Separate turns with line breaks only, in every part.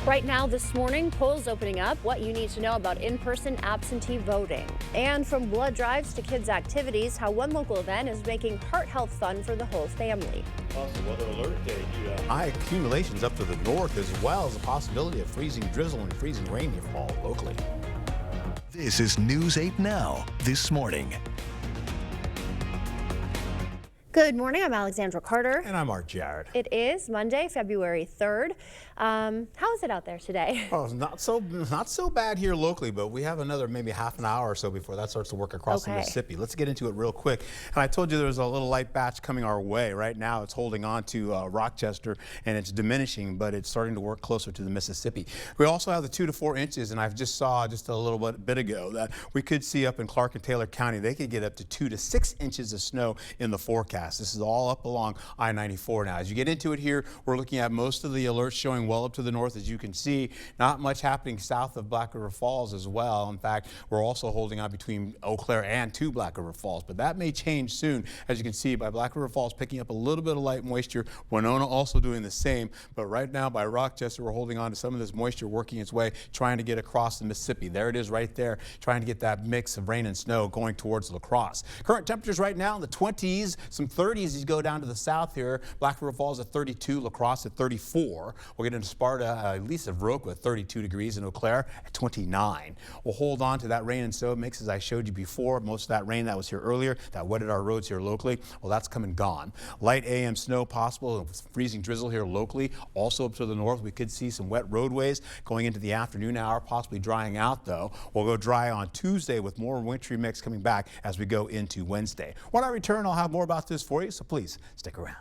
Right now this morning, polls opening up, what you need to know about in-person absentee voting. And from blood drives to kids' activities, how one local event is making heart health fun for the whole family.
Also, weather alert day.
High accumulations up to the north, as well as the possibility of freezing drizzle and freezing rainfall locally.
This is News 8 Now, this morning.
Good morning, I'm Alexandra Carter.
And I'm Mark Jarrett.
It is Monday, February 3rd. How is it out there today?
Oh, it's not so bad here locally, but we have another maybe half an hour or so before that starts to work across the Mississippi. Let's get into it real quick. And I told you there was a little light batch coming our way. Right now it's holding on to Rochester and it's diminishing, but it's starting to work closer to the Mississippi. We also have the 2 to 4 inches, and I just saw just a little bit ago that we could see up in Clark and Taylor County, they could get up to 2 to 6 inches of snow in the forecast. This is all up along I-94 now. As you get into it here, we're looking at most of the alerts showing well up to the north. As you can see, not much happening south of Black River Falls as well. In fact, we're also holding on between Eau Claire and to Black River Falls, but that may change soon. As you can see, by Black River Falls picking up a little bit of light moisture, Winona also doing the same. But right now by Rochester, we're holding on to some of this moisture working its way, trying to get across the Mississippi. There it is right there, trying to get that mix of rain and snow going towards La Crosse. Current temperatures right now in the 20s, some 30s as you go down to the south here. Black River Falls at 32, La Crosse at 34. We'll get into Sparta, at least of Viroqua at 32 degrees, and Eau Claire at 29. We'll hold on to that rain and snow mix as I showed you before. Most of that rain that was here earlier, that wetted our roads here locally, well, that's come and gone. Light AM snow possible, freezing drizzle here locally. Also up to the north, we could see some wet roadways going into the afternoon hour, possibly drying out though. We'll go dry on Tuesday with more wintry mix coming back as we go into Wednesday. When I return, I'll have more about this for you, so please stick around.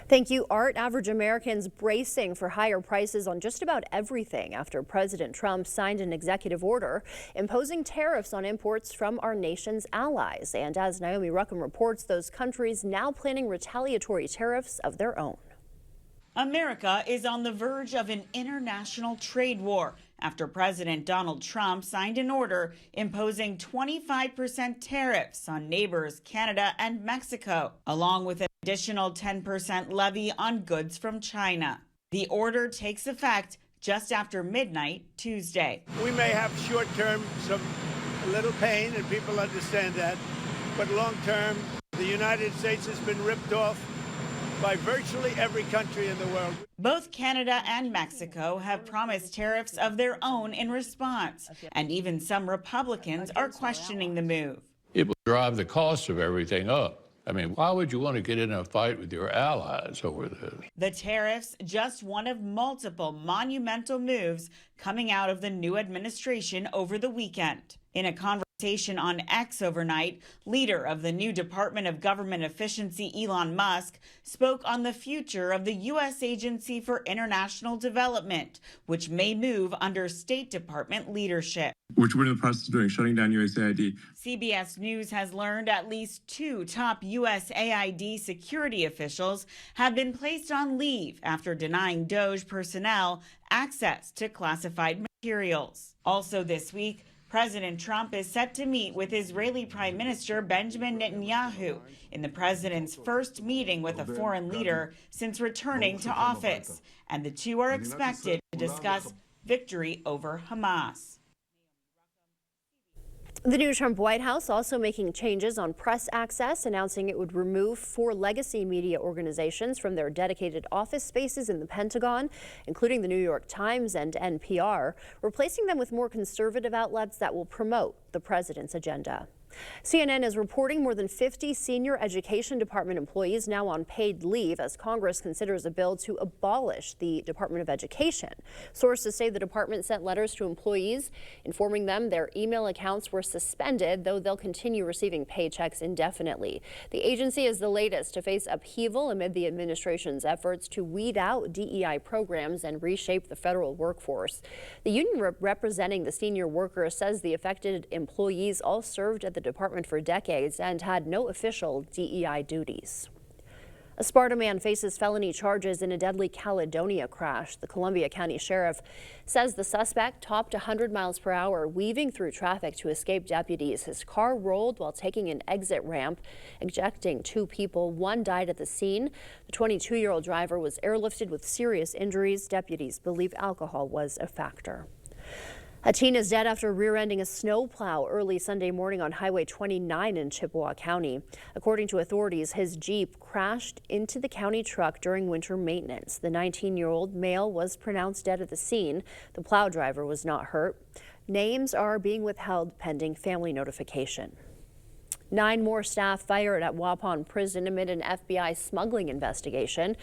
Thank you, Art. Average Americans bracing for higher prices on just about everything after President Trump signed an executive order imposing tariffs on imports from our nation's allies. And as Naomi Ruckham reports, those countries now planning retaliatory tariffs of their own.
America is on the verge of an international trade war after President Donald Trump signed an order imposing 25% tariffs on neighbors Canada and Mexico, along with an additional 10% levy on goods from China. The order takes effect just after midnight Tuesday.
We may have short-term a little pain, and people understand that, but long-term, the United States has been ripped off by virtually every country in the world.
Both Canada and Mexico have promised tariffs of their own in response, and even some Republicans are questioning the move.
It will drive the cost of everything up. I mean, why would you want to get in a fight with your allies over this?
The tariffs, just one of multiple monumental moves coming out of the new administration over the weekend. In a conversation on X overnight, leader of the new Department of Government Efficiency, Elon Musk, spoke on the future of the U.S. Agency for International Development, which may move under State Department leadership.
Which we're in the process of doing, shutting down USAID.
CBS News has learned at least 2 top USAID security officials have been placed on leave after denying DOJ personnel access to classified materials. Also this week, President Trump is set to meet with Israeli Prime Minister Benjamin Netanyahu in the president's first meeting with a foreign leader since returning to office, and the two are expected to discuss victory over Hamas.
The new Trump White House also making changes on press access, announcing it would remove 4 legacy media organizations from their dedicated office spaces in the Pentagon, including the New York Times and NPR, replacing them with more conservative outlets that will promote the president's agenda. CNN is reporting more than 50 senior education department employees now on paid leave as Congress considers a bill to abolish the Department of Education. Sources say the department sent letters to employees informing them their email accounts were suspended, though they'll continue receiving paychecks indefinitely. The agency is the latest to face upheaval amid the administration's efforts to weed out DEI programs and reshape the federal workforce. The union representing the senior workers says the affected employees all served at the department for decades and had no official DEI duties. A Sparta man faces felony charges in a deadly Caledonia crash. The Columbia County Sheriff says the suspect topped 100 miles per hour, weaving through traffic to escape deputies. His car rolled while taking an exit ramp, ejecting 2 people. 1 died at the scene. The 22-year-old driver was airlifted with serious injuries. Deputies believe alcohol was a factor. A teen is dead after rear-ending a snowplow early Sunday morning on Highway 29 in Chippewa County. According to authorities, his Jeep crashed into the county truck during winter maintenance. The 19-year-old male was pronounced dead at the scene. The plow driver was not hurt. Names are being withheld pending family notification. 9 more staff fired at Waupun Prison amid an FBI smuggling investigation.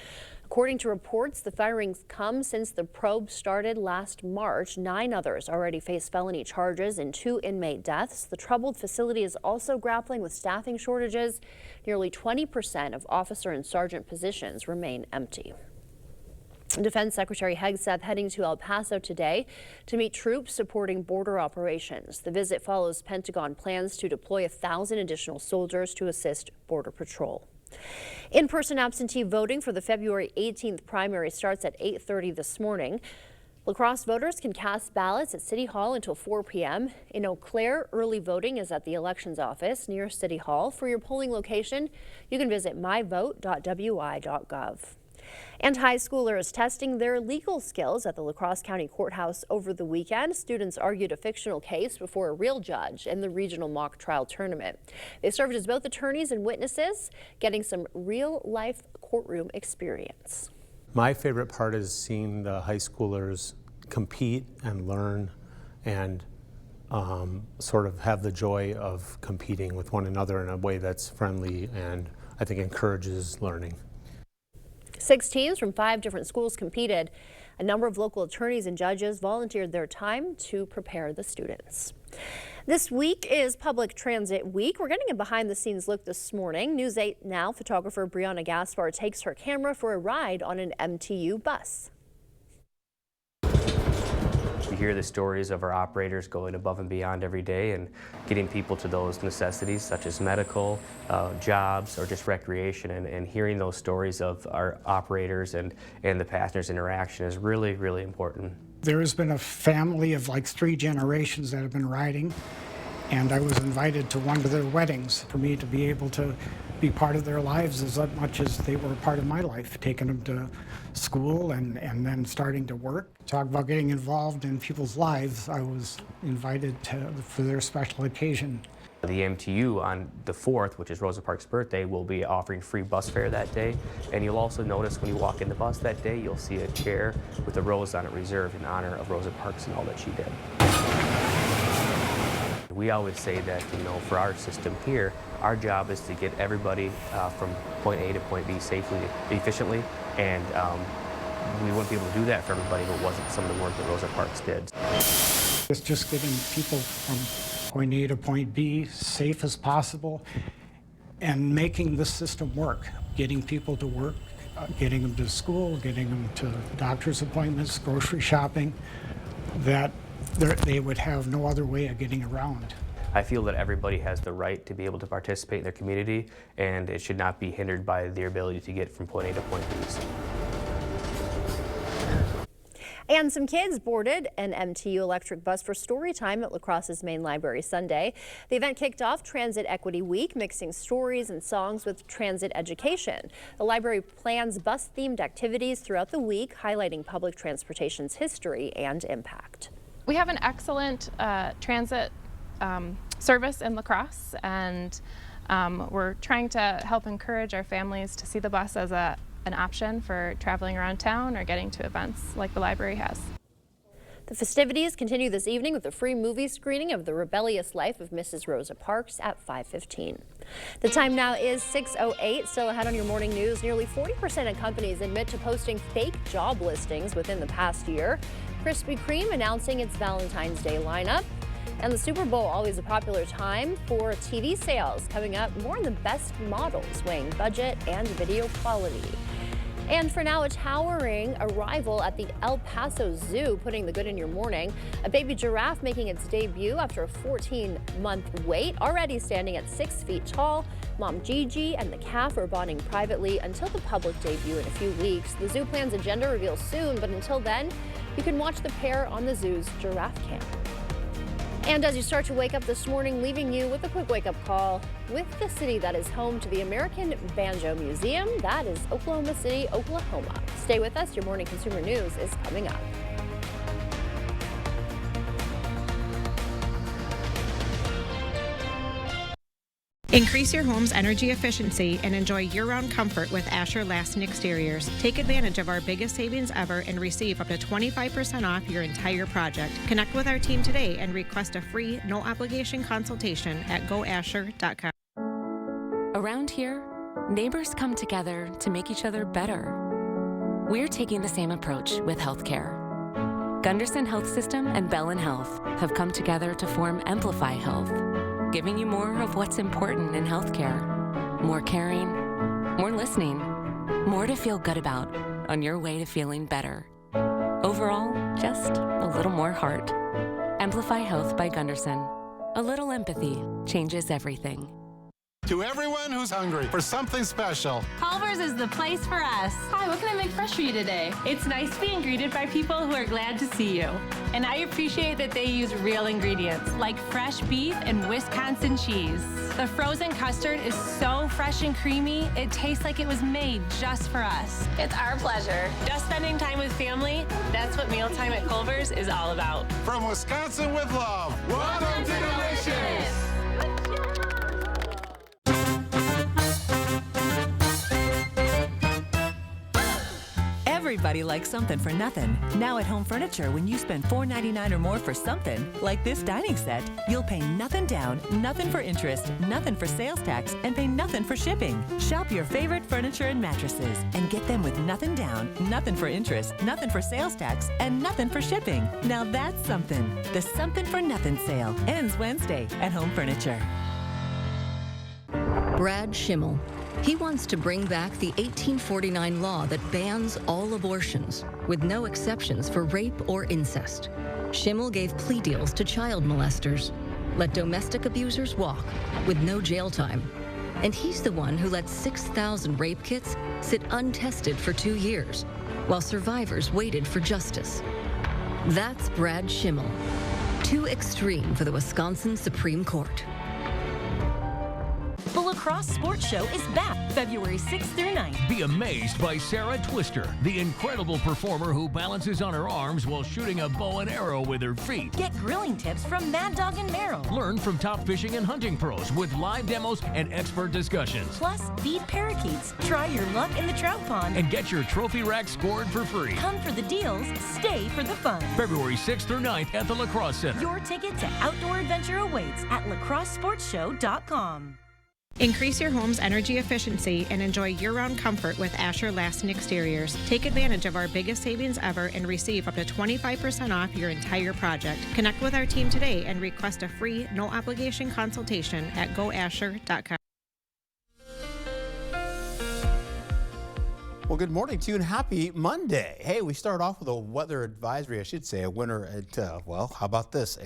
According to reports, the firings come since the probe started last March. 9 others already face felony charges in 2 inmate deaths. The troubled facility is also grappling with staffing shortages. Nearly 20% of officer and sergeant positions remain empty. Defense Secretary Hegseth heading to El Paso today to meet troops supporting border operations. The visit follows Pentagon plans to deploy 1,000 additional soldiers to assist Border Patrol. In-person absentee voting for the February 18th primary starts at 8:30 this morning. La Crosse voters can cast ballots at City Hall until 4 p.m. In Eau Claire, early voting is at the elections office near City Hall. For your polling location, you can visit myvote.wi.gov. And high schoolers testing their legal skills at the La Crosse County Courthouse over the weekend. Students argued a fictional case before a real judge in the regional mock trial tournament. They served as both attorneys and witnesses, getting some real-life courtroom experience.
My favorite part is seeing the high schoolers compete and learn and sort of have the joy of competing with one another in a way that's friendly and I think encourages learning.
6 teams from 5 different schools competed. A number of local attorneys and judges volunteered their time to prepare the students. This week is Public Transit Week. We're getting a behind-the-scenes look this morning. News 8 Now photographer Brianna Gaspar takes her camera for a ride on an MTU bus.
We hear the stories of our operators going above and beyond every day and getting people to those necessities such as medical, jobs, or just recreation. And hearing those stories of our operators and the passengers' interaction is really, really important.
There has been a family of like 3 generations that have been riding, and I was invited to one of their weddings. For me to be able to be part of their lives as much as they were a part of my life, taking them to school and then starting to work. Talk about getting involved in people's lives. I was invited for their special occasion.
The MTU on the 4th, which is Rosa Parks' birthday, will be offering free bus fare that day. And you'll also notice when you walk in the bus that day, you'll see a chair with a rose on it reserved in honor of Rosa Parks and all that she did. We always say that, for our system here, our job is to get everybody from point A to point B safely, efficiently, and we wouldn't be able to do that for everybody if it wasn't some of the work that Rosa Parks did.
It's just getting people from point A to point B safe as possible and making the system work, getting people to work, getting them to school, getting them to doctor's appointments, grocery shopping, that they would have no other way of getting around.
I feel that everybody has the right to be able to participate in their community, and it should not be hindered by their ability to get from point A to point B.
And some kids boarded an MTU electric bus for story time at La Crosse's main library Sunday. The event kicked off Transit Equity Week, mixing stories and songs with transit education. The library plans bus-themed activities throughout the week, highlighting public transportation's history and impact.
We have an excellent transit service in La Crosse, and we're trying to help encourage our families to see the bus as an option for traveling around town or getting to events like the library has.
The festivities continue this evening with a free movie screening of The Rebellious Life of Mrs. Rosa Parks at 5:15. The time now is 6:08. Still ahead on your morning news, nearly 40% of companies admit to posting fake job listings within the past year. Krispy Kreme announcing its Valentine's Day lineup. And the Super Bowl, always a popular time for TV sales. Coming up, more on the best models weighing budget and video quality. And for now, a towering arrival at the El Paso Zoo, putting the good in your morning. A baby giraffe making its debut after a 14-month wait, already standing at 6 feet tall. Mom Gigi and the calf are bonding privately until the public debut in a few weeks. The zoo plans a gender reveal soon, but until then, you can watch the pair on the zoo's giraffe cam. And as you start to wake up this morning, leaving you with a quick wake-up call with the city that is home to the American Banjo Museum. That is Oklahoma City, Oklahoma. Stay with us. Your morning consumer news is coming up.
Increase your home's energy efficiency and enjoy year-round comfort with Asher Lasting Exteriors. Take advantage of our biggest savings ever and receive up to 25% off your entire project. Connect with our team today and request a free, no-obligation consultation at goasher.com.
Around here, neighbors come together to make each other better. We're taking the same approach with healthcare. Gunderson Health System and Bellin Health have come together to form Amplify Health, giving you more of what's important in healthcare. More caring, more listening, more to feel good about on your way to feeling better. Overall, just a little more heart. Amplify Health by Gunderson. A little empathy changes everything.
To everyone who's hungry for something special,
Culver's is the place for us. Hi, what can I make fresh for you today? It's nice being greeted by people who are glad to see you. And I appreciate that they use real ingredients, like fresh beef and Wisconsin cheese. The frozen custard is so fresh and creamy, it tastes like it was made just for us. It's our pleasure. Just spending time with family, that's what mealtime at Culver's is all about.
from Wisconsin with love, welcome to Delicious!
Everybody likes something for nothing. Now at Home Furniture, when you spend $4.99 or more for something, like this dining set, you'll pay nothing down, nothing for interest, nothing for sales tax, and pay nothing for shipping. Shop your favorite furniture and mattresses and get them with nothing down, nothing for interest, nothing for sales tax, and nothing for shipping. Now that's something. The Something for Nothing sale ends Wednesday at Home Furniture.
Brad Schimmel. He wants to bring back the 1849 law that bans all abortions, with no exceptions for rape or incest. Schimmel gave plea deals to child molesters, let domestic abusers walk, with no jail time. And he's the one who let 6,000 rape kits sit untested for 2 years, while survivors waited for justice. That's Brad Schimmel. Too extreme for the Wisconsin Supreme Court.
The La Crosse Sports Show is back February 6th through 9th.
Be amazed by Sarah Twister, the incredible performer who balances on her arms while shooting a bow and arrow with her feet.
Get grilling tips from Mad Dog and Merrill.
Learn from top fishing and hunting pros with live demos and expert discussions.
Plus, feed parakeets, try your luck in the trout pond,
And get your trophy rack scored for free.
come for the deals, stay for the fun.
February 6th through 9th at the La Crosse Center.
Your ticket to outdoor adventure awaits at lacrossesportshow.com.
Increase your home's energy efficiency and enjoy year-round comfort with Asher Lasting Exteriors. Take advantage of our biggest savings ever and receive up to 25% off your entire project. Connect with our team today and request a free, no-obligation consultation at goasher.com.
Well, good morning to you and happy Monday. Hey, we start off with a weather advisory, I should say, a winter at, well, how about this?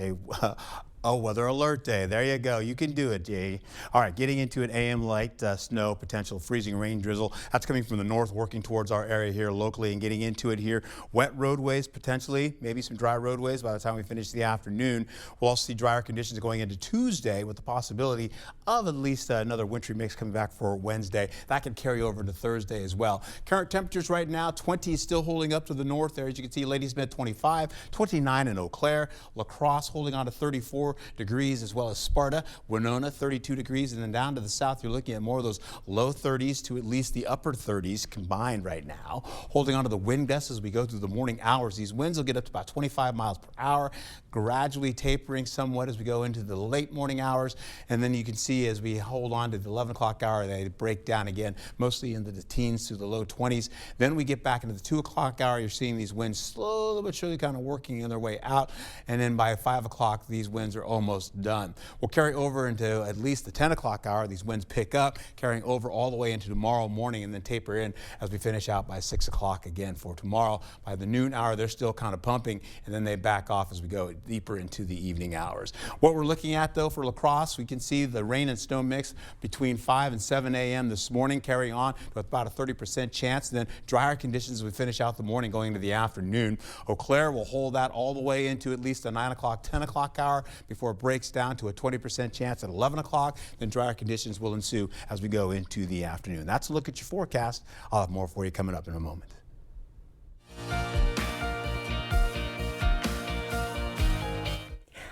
A weather alert day. There you go. You can do it, Jay. All right, getting into an AM light snow, potential freezing rain drizzle. That's coming from the north, working towards our area here locally and getting into it here. Wet roadways, potentially, maybe some dry roadways by the time we finish the afternoon. We'll also see drier conditions going into Tuesday with the possibility of at least another wintry mix coming back for Wednesday. That could carry over to Thursday as well. Current temperatures right now, 20 is still holding up to the north there. As you can see, Ladysmith 25, 29 in Eau Claire. La Crosse holding on to 34 degrees, as well as Sparta, Winona 32 degrees, and then down to the south you're looking at more of those low 30s to at least the upper 30s combined right now. Holding on to the wind gusts as we go through the morning hours. These winds will get up to about 25 miles per hour, gradually tapering somewhat as we go into the late morning hours, and then you can see as we hold on to the 11 o'clock hour they break down again, mostly into the teens to the low 20s. Then we get back into the 2 o'clock hour. You're seeing these winds slowly but surely kind of working in their way out, and then by 5 o'clock these winds are you're almost done. We'll carry over into at least the 10 o'clock hour. These winds pick up, carrying over all the way into tomorrow morning and then taper in as we finish out by 6 o'clock again for tomorrow. By the noon hour, they're still kind of pumping, and then they back off as we go deeper into the evening hours. What we're looking at, though, for La Crosse, we can see the rain and snow mix between 5 and 7 a.m. this morning, carrying on with about a 30% chance, and then drier conditions as we finish out the morning going into the afternoon. Eau Claire will hold that all the way into at least the 9 o'clock, 10 o'clock hour before it breaks down to a 20% chance at 11 o'clock. Then drier conditions will ensue as we go into the afternoon. That's a look at your forecast. I'll have more for you coming up in a moment.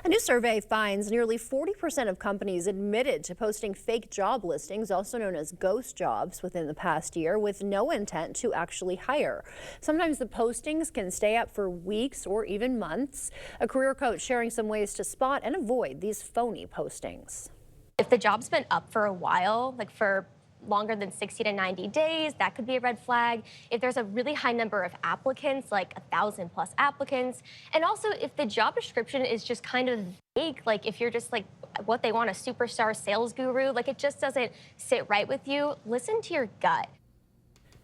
A new survey finds nearly 40% of companies admitted to posting fake job listings, also known as ghost jobs, within the past year with no intent to actually hire. Sometimes the postings can stay up for weeks or even months. A career coach sharing some ways to spot and avoid these phony postings.
If the job's been up for a while, like for longer than 60 to 90 days, that could be a red flag. If there's a really high number of applicants, like 1,000 plus applicants, and also if the job description is just kind of vague, like if you're just like what they want, a superstar sales guru, like it just doesn't sit right with you, listen to your gut.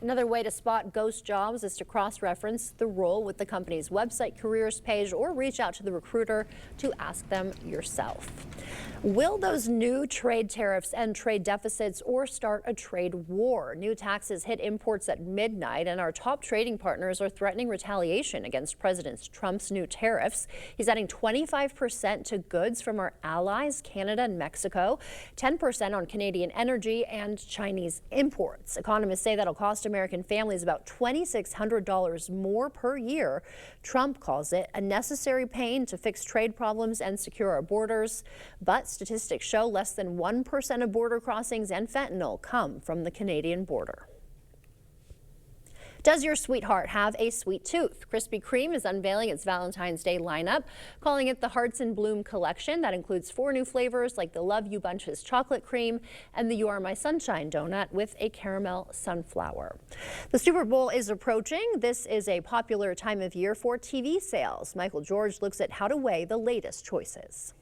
Another way to spot ghost jobs is to cross-reference the role with the company's website careers page or reach out to the recruiter to ask them yourself. Will those new trade tariffs end trade deficits or start a trade war? New taxes hit imports at midnight, and our top trading partners are threatening retaliation against President Trump's new tariffs. He's adding 25% to goods from our allies, Canada and Mexico, 10% on Canadian energy and Chinese imports. Economists say that'll cost American families about $2,600 more per year. Trump calls it a necessary pain to fix trade problems and secure our borders. But statistics show less than 1% of border crossings and fentanyl come from the Canadian border. Does your sweetheart have a sweet tooth? Krispy Kreme is unveiling its Valentine's Day lineup, calling it the Hearts in Bloom collection. That includes 4 new flavors like the Love You Bunches chocolate cream and the You Are My Sunshine donut with a caramel sunflower. The Super Bowl is approaching. This is a popular time of year for TV sales. Michael George looks at how to weigh the latest choices.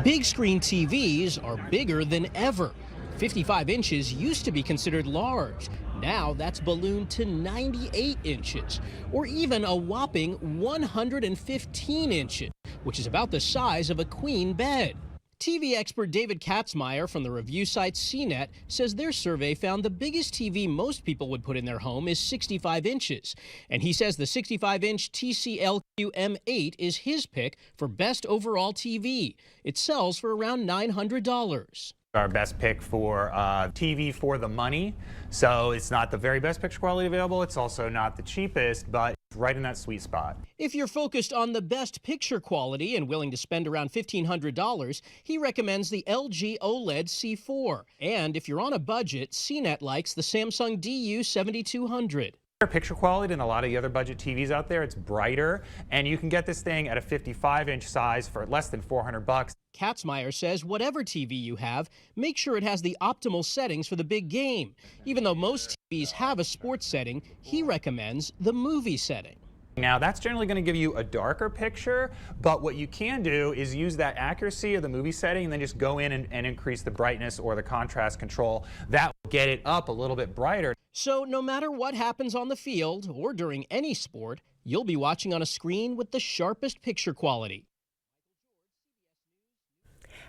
Big screen TVs are bigger than ever. 55 inches used to be considered large. Now that's ballooned to 98 inches, or even a whopping 115 inches, which is about the size of a queen bed. TV expert David Katzmeyer from the review site CNET says their survey found the biggest TV most people would put in their home is 65 inches. And he says the 65-inch TCLQ M8 is his pick for best overall TV. It sells for around $900.
Our best pick for TV for the money. So it's not the very best picture quality available. It's also not the cheapest, but right in that sweet spot.
If you're focused on the best picture quality and willing to spend around $1,500, he recommends the LG OLED C4. And if you're on a budget, CNET likes the Samsung DU7200.
Picture quality than a lot of the other budget TVs out there. It's brighter, and you can get this thing at a 55-inch size for less than $400.
Katzmeyer says whatever TV you have, make sure it has the optimal settings for the big game. Even though most TVs have a sports setting, he recommends the movie setting.
Now, that's generally going to give you a darker picture, but what you can do is use that accuracy of the movie setting and then just go in and increase the brightness or the contrast control. That will get it up a little bit brighter.
So no matter what happens on the field or during any sport, you'll be watching on a screen with the sharpest picture quality.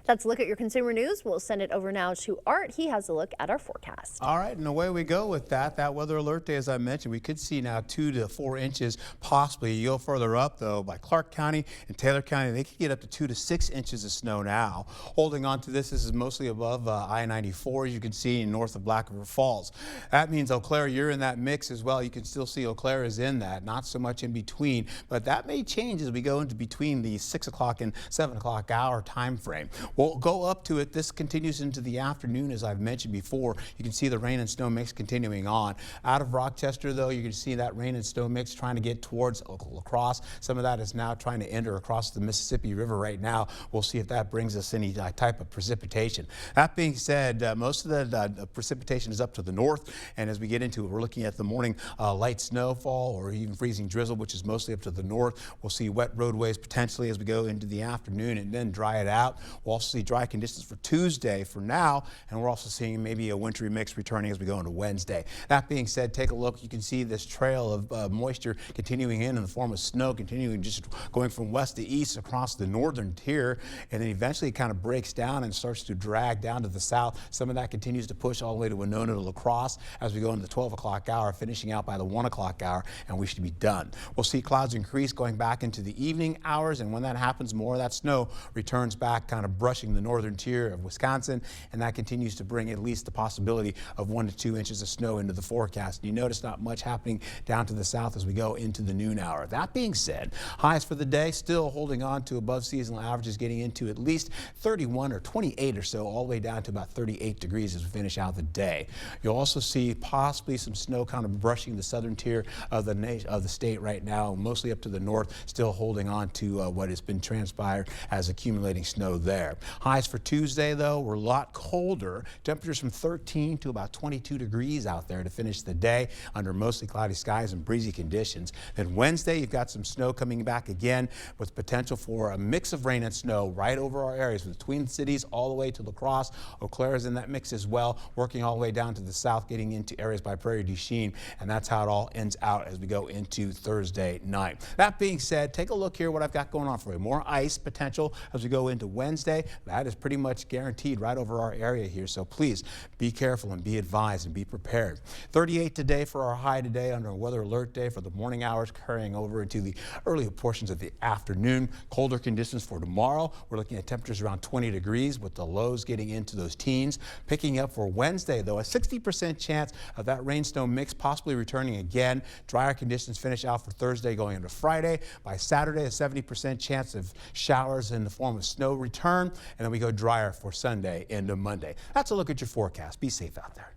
That's a look at your consumer news. We'll send it over now to Art. He has a look at our forecast.
All right, and away we go with that. That weather alert day, as I mentioned, we could see now 2 to 4 inches, possibly. You go further up, though, by Clark County and Taylor County, they could get up to 2 to 6 inches of snow now. Holding on to this is mostly above I-94, as you can see, north of Black River Falls. That means Eau Claire, you're in that mix as well. You can still see Eau Claire is in that, not so much in between, but that may change as we go into between the 6 o'clock and 7 o'clock hour time frame. We'll go up to it. This continues into the afternoon, as I've mentioned before. You can see the rain and snow mix continuing on. Out of Rochester, though, you can see that rain and snow mix trying to get towards La Crosse. Some of that is now trying to enter across the Mississippi River right now. We'll see if that brings us any type of precipitation. That being said, most of the precipitation is up to the north, and as we get into it, we're looking at the morning light snowfall or even freezing drizzle, which is mostly up to the north. We'll see wet roadways potentially as we go into the afternoon and then dry it out. We'll also see dry conditions for Tuesday for now, and we're also seeing maybe a wintry mix returning as we go into Wednesday. That being said, take a look. You can see this trail of moisture continuing in the form of snow, continuing just going from west to east across the northern tier, and then eventually it kind of breaks down and starts to drag down to the south. Some of that continues to push all the way to Winona to La Crosse as we go into the 12 o'clock hour, finishing out by the 1 o'clock hour, and we should be done. We'll see clouds increase going back into the evening hours, and when that happens, more of that snow returns back, kind of brushing the northern tier of Wisconsin, and that continues to bring at least the possibility of 1 to 2 inches of snow into the forecast. You notice not much happening down to the south as we go into the noon hour. That being said, highs for the day still holding on to above seasonal averages, getting into at least 31 or 28 or so, all the way down to about 38 degrees as we finish out the day. You'll also see possibly some snow kind of brushing the southern tier of the state right now, mostly up to the north, still holding on to what has been transpired as accumulating snow there. Highs for Tuesday, though, were a lot colder. Temperatures from 13 to about 22 degrees out there to finish the day under mostly cloudy skies and breezy conditions. Then Wednesday, you've got some snow coming back again with potential for a mix of rain and snow right over our areas from the Twin Cities all the way to La Crosse. Eau Claire is in that mix as well, working all the way down to the south, getting into areas by Prairie du Chien, and that's how it all ends out as we go into Thursday night. That being said, take a look here what I've got going on for you. More ice potential as we go into Wednesday. That is pretty much guaranteed right over our area here, so please be careful and be advised and be prepared. 38 today for our high today under a weather alert day for the morning hours, carrying over into the earlier portions of the afternoon. Colder conditions for tomorrow. We're looking at temperatures around 20 degrees with the lows getting into those teens. Picking up for Wednesday, though, a 60% chance of that rain-snow mix possibly returning again. Drier conditions finish out for Thursday going into Friday. By Saturday, a 70% chance of showers in the form of snow return, and then we go drier for Sunday into Monday. That's a look at your forecast. Be safe out there.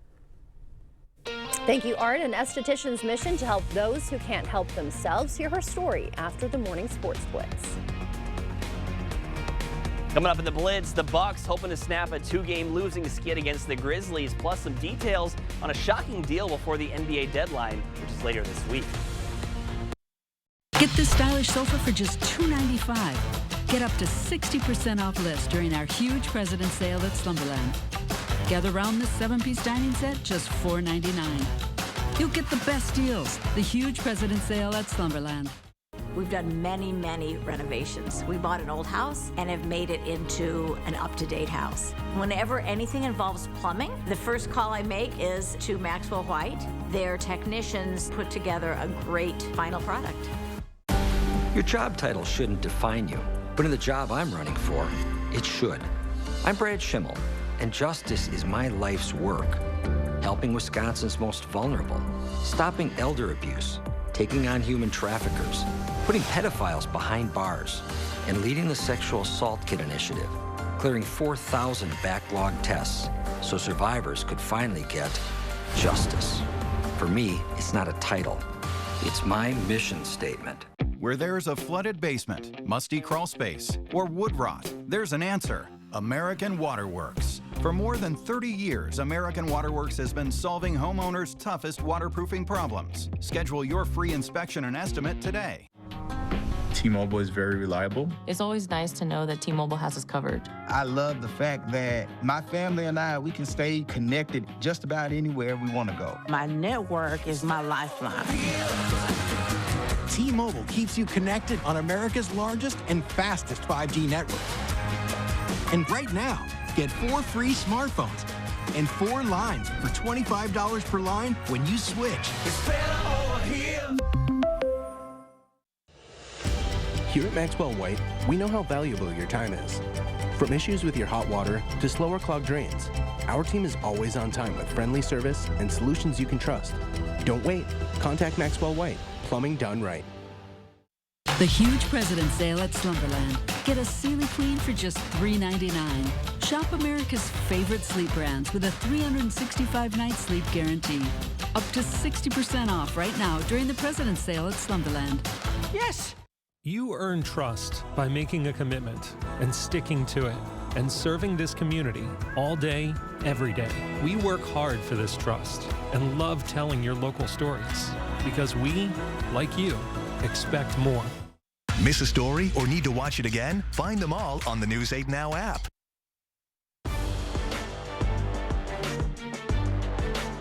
Thank you, Art. An esthetician's mission to help those who can't help themselves. Hear her story after the morning sports blitz.
Coming up in the Blitz, the Bucks hoping to snap a 2-game losing skid against the Grizzlies, plus some details on a shocking deal before the NBA deadline, which is later this week.
Get this stylish sofa for just $295. Get up to 60% off list during our huge President's Sale at Slumberland. Gather around this 7-piece dining set, just $499. You'll get the best deals. The huge President's Sale at Slumberland.
We've done many renovations. We bought an old house and have made it into an up-to-date house. Whenever anything involves plumbing, the first call I make is to Maxwell White. Their technicians put together a great final product.
Your job title shouldn't define you, but in the job I'm running for, it should. I'm Brad Schimmel, and justice is my life's work. Helping Wisconsin's most vulnerable, stopping elder abuse, taking on human traffickers, putting pedophiles behind bars, and leading the Sexual Assault Kit Initiative, clearing 4,000 backlogged tests so survivors could finally get justice. For me, it's not a title. It's my mission statement.
Where there's a flooded basement, musty crawl space, or wood rot, there's an answer. American Water Works. For more than 30 years, American Water Works has been solving homeowners' toughest waterproofing problems. Schedule your free inspection and estimate today.
T-Mobile is very reliable.
It's always nice to know that T-Mobile has us covered.
I love the fact that my family and I, we can stay connected just about anywhere we want to go.
My network is my lifeline.
T-Mobile keeps you connected on America's largest and fastest 5G network. And right now, get 4 free smartphones and 4 lines for $25 per line when you switch. It's better over here.
Here at Maxwell White, we know how valuable your time is. From issues with your hot water to slower clogged drains, our team is always on time with friendly service and solutions you can trust. Don't wait. Contact Maxwell White. Plumbing done right.
The huge President's Sale at Slumberland. Get a Sealy Queen for just $3.99. Shop America's favorite sleep brands with a 365-night sleep guarantee. Up to 60% off right now during the President's Sale at Slumberland.
Yes!
You earn trust by making a commitment and sticking to it and serving this community all day, every day. We work hard for this trust and love telling your local stories because we, like you, expect more.
Miss a story or need to watch it again? Find them all on the News 8 Now app.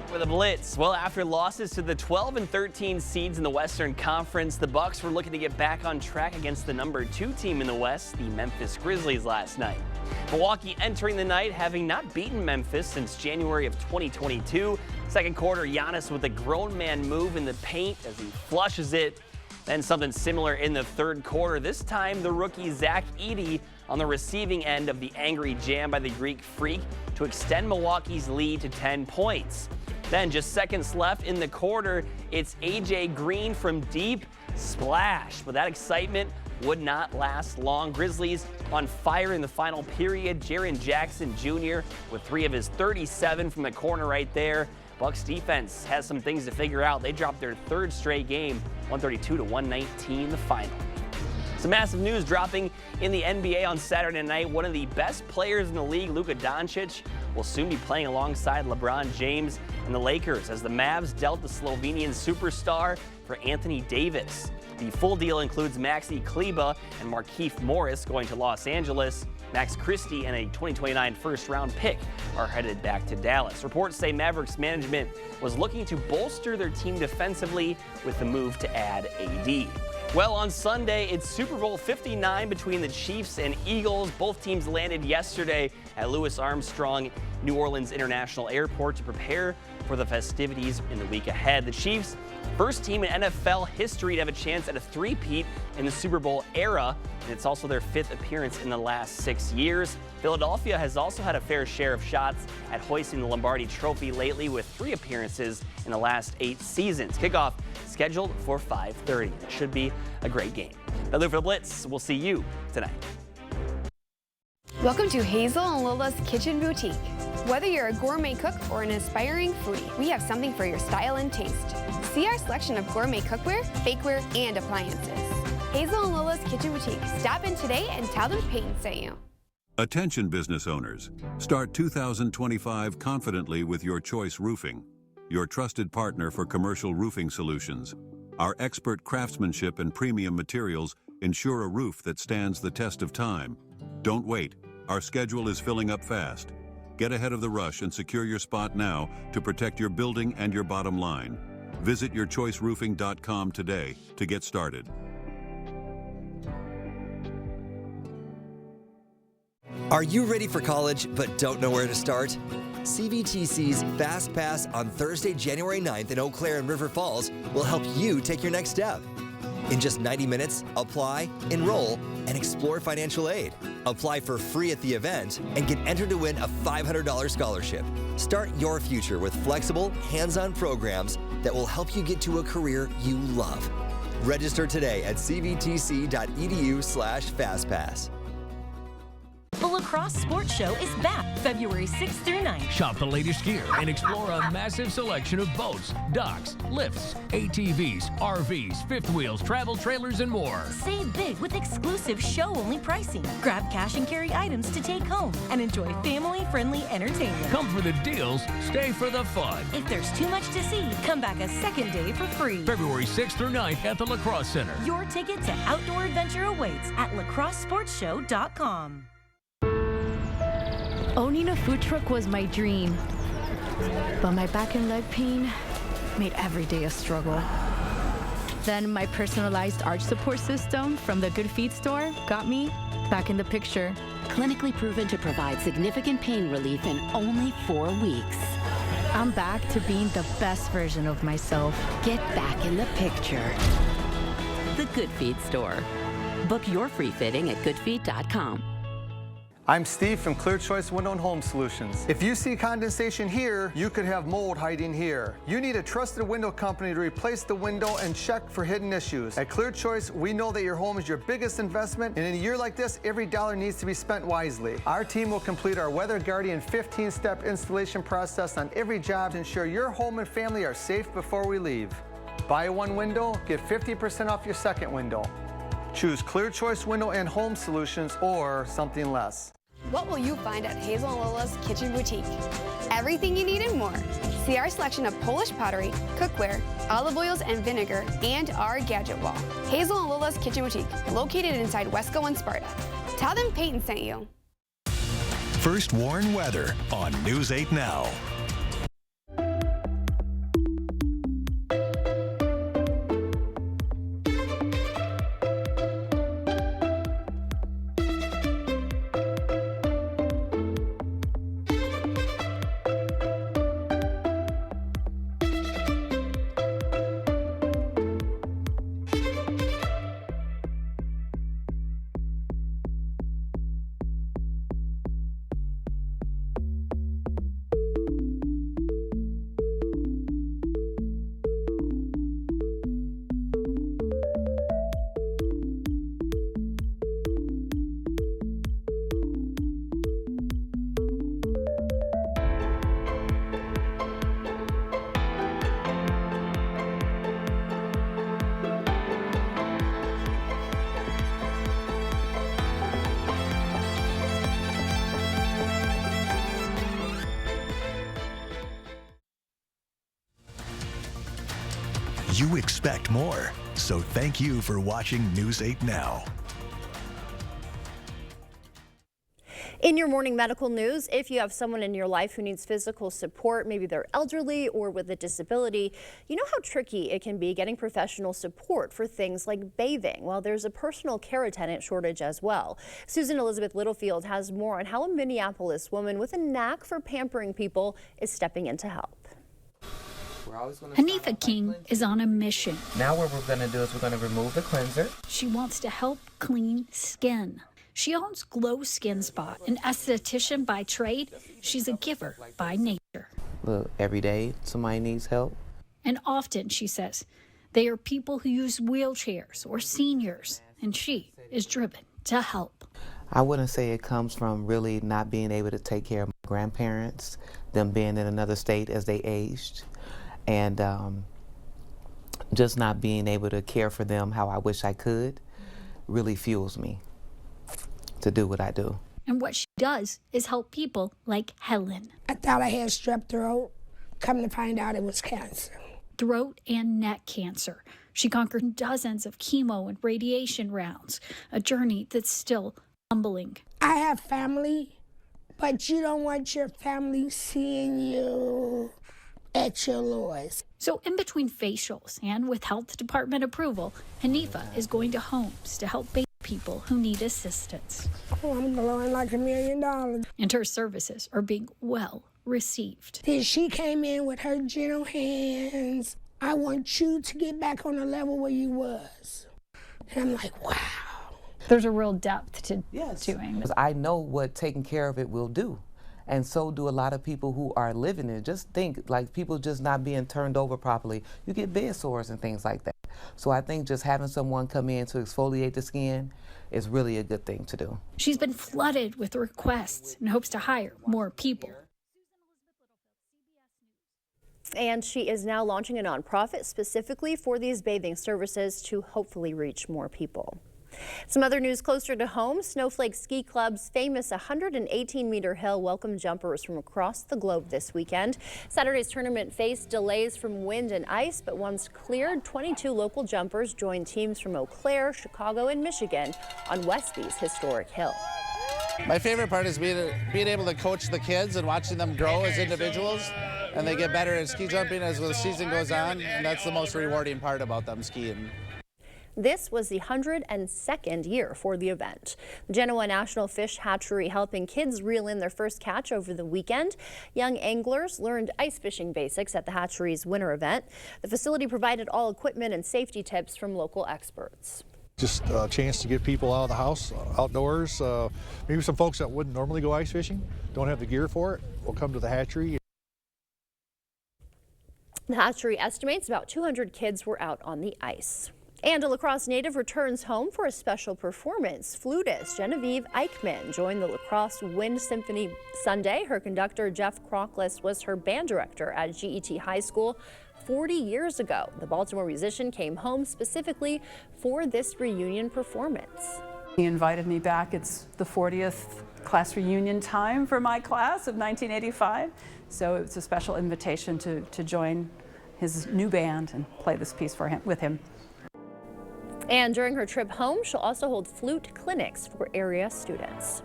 For the Blitz, well, after losses to the 12 and 13 seeds in the Western Conference, the Bucks were looking to get back on track against the number 2 team in the West, the Memphis Grizzlies, last night. Milwaukee entering the night having not beaten Memphis since January of 2022. Second quarter, Giannis with a grown man move in the paint as he flushes it. Then something similar in the third quarter. This time, the rookie Zach Edey on the receiving end of the angry jam by the Greek Freak to extend Milwaukee's lead to 10 points. Then, just seconds left in the quarter, it's AJ Green from deep, splash. But that excitement would not last long. Grizzlies on fire in the final period. Jaren Jackson Jr. with 3 of his 37 from the corner right there. Bucks defense has some things to figure out. They dropped their 3rd straight game, 132-119 the final. Some massive news dropping in the NBA on Saturday night. One of the best players in the league, Luka Doncic, will soon be playing alongside LeBron James and the Lakers as the Mavs dealt the Slovenian superstar for Anthony Davis. The full deal includes Maxi Kleber and Markieff Morris going to Los Angeles. Max Christie and a 2029 first-round pick are headed back to Dallas. Reports say Mavericks management was looking to bolster their team defensively with the move to add AD. Well, on Sunday, it's Super Bowl 59 between the Chiefs and Eagles. Both teams landed yesterday at Louis Armstrong New Orleans International Airport to prepare for the festivities in the week ahead. The Chiefs, first team in NFL history to have a chance at a three-peat in the Super Bowl era, and it's also their 5th appearance in the last 6 years. Philadelphia has also had a fair share of shots at hoisting the Lombardi Trophy lately with 3 appearances in the last 8 seasons. Kickoff scheduled for 5:30. It should be a great game. That'll do it for the Blitz. We'll see you tonight.
Welcome to Hazel and Lola's Kitchen Boutique. Whether you're a gourmet cook or an aspiring foodie, we have something for your style and taste. See our selection of gourmet cookware, bakeware, and appliances. Hazel and Lola's Kitchen Boutique. Stop in today and tell them Peyton sent you.
Attention business owners. Start 2025 confidently with Your Choice Roofing, your trusted partner for commercial roofing solutions. Our expert craftsmanship and premium materials ensure a roof that stands the test of time. Don't wait. Our schedule is filling up fast. Get ahead of the rush and secure your spot now to protect your building and your bottom line. Visit yourchoiceroofing.com today to get started.
Are you ready for college but don't know where to start? CVTC's Fast Pass on Thursday, January 9th in Eau Claire and River Falls will help you take your next step. In just 90 minutes, apply, enroll, and explore financial aid. Apply for free at the event and get entered to win a $500 scholarship. Start your future with flexible, hands-on programs that will help you get to a career you love. Register today at cvtc.edu/fastpass.
The La Crosse Sports Show is back February 6th through 9th.
Shop the latest gear and explore a massive selection of boats, docks, lifts, ATVs, RVs, fifth wheels, travel trailers, and more.
Save big with exclusive show-only pricing. Grab cash and carry items to take home and enjoy family-friendly entertainment.
Come for the deals, stay for the fun.
If there's too much to see, come back a second day for free.
February 6th through 9th at the La Crosse Center.
Your ticket to outdoor adventure awaits at lacrossesportshow.com.
Owning a food truck was my dream, but my back and leg pain made every day a struggle. Then my personalized arch support system from the Good Feet store got me back in the picture.
Clinically proven to provide significant pain relief in only 4 weeks.
I'm back to being the best version of myself.
Get back in the picture. The Good Feet store. Book your free fitting at goodfeet.com.
I'm Steve from Clear Choice Window and Home Solutions. If you see condensation here, you could have mold hiding here. You need a trusted window company to replace the window and check for hidden issues. At Clear Choice, we know that your home is your biggest investment, and in a year like this, every dollar needs to be spent wisely. Our team will complete our Weather Guardian 15-step installation process on every job to ensure your home and family are safe before we leave. Buy one window, get 50% off your second window. Choose Clear Choice Window and Home Solutions or something less.
What will you find at Hazel and Lola's Kitchen Boutique? Everything you need and more. See our selection of Polish pottery, cookware, olive oils and vinegar, and our gadget wall. Hazel and Lola's Kitchen Boutique, located inside Wesco and Sparta. Tell them Peyton sent you.
First Warn Weather on News 8 Now. You expect more, so thank you for watching News 8 Now.
In your morning medical news, if you have someone in your life who needs physical support, maybe they're elderly or with a disability, you know how tricky it can be getting professional support for things like bathing. Well, there's a personal care attendant shortage as well. Susan Elizabeth Littlefield has more on how a Minneapolis woman with a knack for pampering people is stepping in to help.
Hanifa King is on a mission.
Now what we're going to do is we're going to remove the cleanser.
She wants to help clean skin. She owns Glow Skin Spa, an esthetician by trade. She's a giver by nature.
Look, every day somebody needs help.
And often, she says, they are people who use wheelchairs or seniors, and she is driven to help.
I wouldn't say it comes from really not being able to take care of my grandparents, them being in another state as they aged, and just not being able to care for them how I wish I could really fuels me to do what I do.
And what she does is help people like Helen.
I thought I had strep throat. Come to find out it was cancer.
Throat and neck cancer. She conquered dozens of chemo and radiation rounds, a journey that's still humbling.
I have family, but you don't want your family seeing you at your lowest.
So in between facials and with health department approval, Hanifa is going to homes to help people who need assistance.
Oh, I'm glowing like $1 million.
And her services are being well received.
Then she came in with her gentle hands. I want you to get back on the level where you was. And I'm like, wow.
There's a real depth to doing
this. I know what taking care of it will do. And so do a lot of people who are living it. Just think, like, people just not being turned over properly. You get bed sores and things like that. So I think just having someone come in to exfoliate the skin is really a good thing to do.
She's been flooded with requests and hopes to hire more people.
And she is now launching a nonprofit specifically for these bathing services to hopefully reach more people. Some other news closer to home. Snowflake Ski Club's famous 118-meter hill welcomed jumpers from across the globe this weekend. Saturday's tournament faced delays from wind and ice, but once cleared, 22 local jumpers joined teams from Eau Claire, Chicago, and Michigan on Westby's historic hill.
My favorite part is being able to coach the kids and watching them grow as individuals, and they get better at ski jumping as the season goes on, and that's the most rewarding part about them skiing.
This was the 102nd year for the event. The Genoa National Fish Hatchery helping kids reel in their first catch over the weekend. Young anglers learned ice fishing basics at the hatchery's winter event. The facility provided all equipment and safety tips from local experts.
Just a chance to get people out of the house, outdoors. Maybe some folks that wouldn't normally go ice fishing, don't have the gear for it, will come to the hatchery.
The hatchery estimates about 200 kids were out on the ice. And a La Crosse native returns home for a special performance. Flutist Genevieve Eichmann joined the La Crosse Wind Symphony Sunday. Her conductor, Jeff Crockless, was her band director at GET High School 40 years ago. The Baltimore musician came home specifically for this reunion performance.
He invited me back. It's the 40th class reunion time for my class of 1985. So it's a special invitation to join his new band and play this piece with him.
And during her trip home, she'll also hold flute clinics for area students.